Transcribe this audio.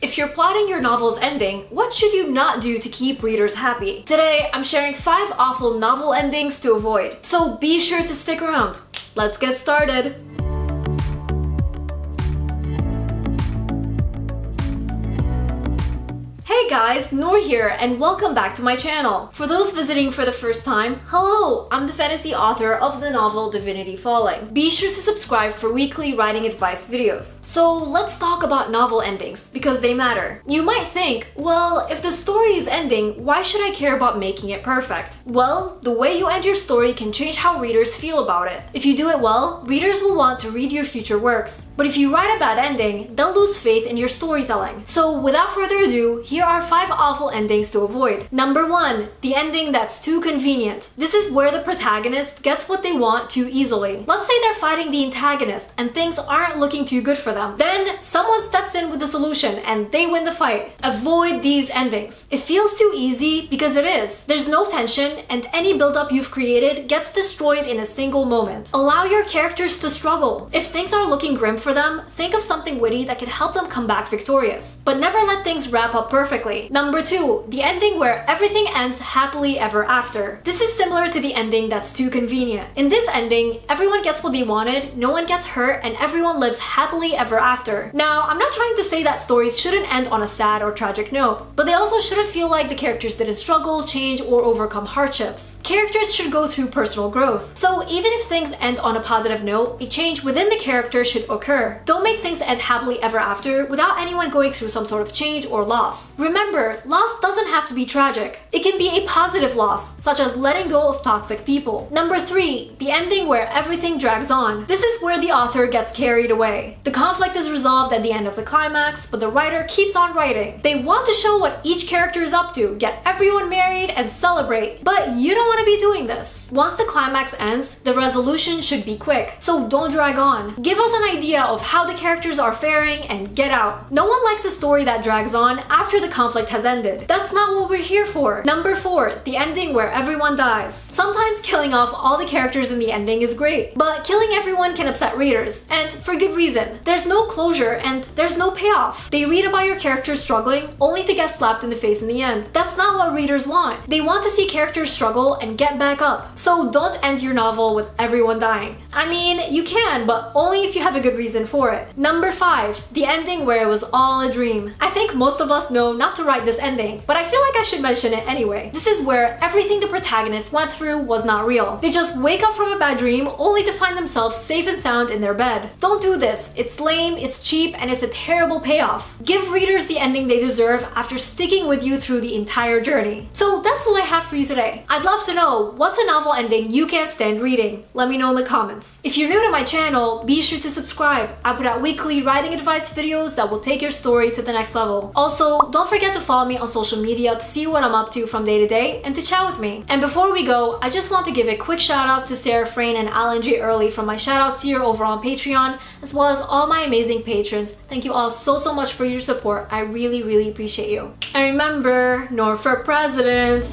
If you're plotting your novel's ending, what should you not do to keep readers happy? Today, I'm sharing 5 awful novel endings to avoid, so be sure to stick around. Let's get started! Hey guys, Nour here, and welcome back to my channel. For those visiting for the first time, hello! I'm the fantasy author of the novel Divinity Falling. Be sure to subscribe for weekly writing advice videos. So let's talk about novel endings, because they matter. You might think, well, if the story is ending, why should I care about making it perfect? Well, the way you end your story can change how readers feel about it. If you do it well, readers will want to read your future works. But if you write a bad ending, they'll lose faith in your storytelling. So without further ado, here are 5 awful endings to avoid. Number 1, the ending that's too convenient. This is where the protagonist gets what they want too easily. Let's say they're fighting the antagonist and things aren't looking too good for them. Then someone steps in with the solution and they win the fight. Avoid these endings. It feels too easy because it is. There's no tension and any build-up you've created gets destroyed in a single moment. Allow your characters to struggle. If things are looking grim for them, think of something witty that can help them come back victorious. But never let things wrap up perfectly. Number 2, the ending where everything ends happily ever after. This is similar to the ending that's too convenient. In this ending, everyone gets what they wanted, no one gets hurt, and everyone lives happily ever after. Now, I'm not trying to say that stories shouldn't end on a sad or tragic note, but they also shouldn't feel like the characters didn't struggle, change, or overcome hardships. Characters should go through personal growth. So even if things end on a positive note, a change within the character should occur. Don't make things end happily ever after without anyone going through some sort of change or loss. Remember, loss doesn't have to be tragic. It can be a positive loss, such as letting go of toxic people. Number 3, the ending where everything drags on. This is where the author gets carried away. The conflict is resolved at the end of the climax, but the writer keeps on writing. They want to show what each character is up to, get everyone married, and celebrate. But you don't want to be doing this. Once the climax ends, the resolution should be quick, so don't drag on. Give us an idea of how the characters are faring and get out. No one likes a story that drags on after the conflict has ended. That's not what we're here for. Number 4, the ending where everyone dies. Sometimes killing off all the characters in the ending is great, but killing everyone can upset readers, and for good reason. There's no closure and there's no payoff. They read about your characters struggling only to get slapped in the face in the end. That's not what readers want. They want to see characters struggle and get back up. So don't end your novel with everyone dying. I mean, you can, but only if you have a good reason for it. Number 5, the ending where it was all a dream. I think most of us know not to write this ending, but I feel like I should mention it anyway. This is where everything the protagonist went through was not real. They just wake up from a bad dream only to find themselves safe and sound in their bed. Don't do this. It's lame, it's cheap, and it's a terrible payoff. Give readers the ending they deserve after sticking with you through the entire journey. So that's all I have for you today. I'd love to know, what's a novel ending you can't stand reading? Let me know in the comments. If you're new to my channel, be sure to subscribe. I put out weekly writing advice videos that will take your story to the next level. Also, don't forget to follow me on social media to see what I'm up to from day to day and to chat with me. And before we go, I just want to give a quick shout out to Sarah Frayne and Alan J. Early from my shout out tier over on Patreon, as well as all my amazing patrons. Thank you all so much for your support. I really appreciate you. And remember, Nour for president!